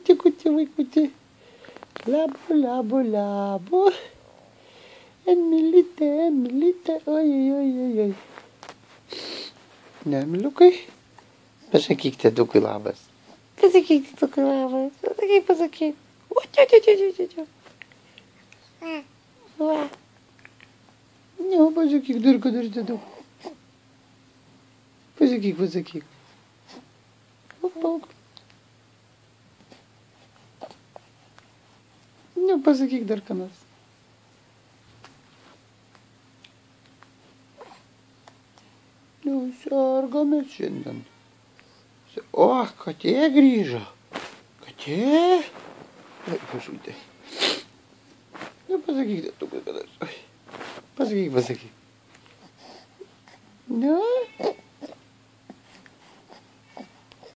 Kuti, vaikuti. Labo. Emilite. Oi. Ne, Emiliukai? Pasakyk tėdukui labas. Pasakyk tėdukui labas. Pasakyk. Čia. Va. Ne, pasakyk dar tėdukui. Pasakyk. Pauk. Ne, pasakyk dar ką nors. Jau sergame šiandien. O, katė grįžo. Katė? Oi, pažūdė. Ne, pasakyk tėdukui ką nors. Pasakyk. Ne?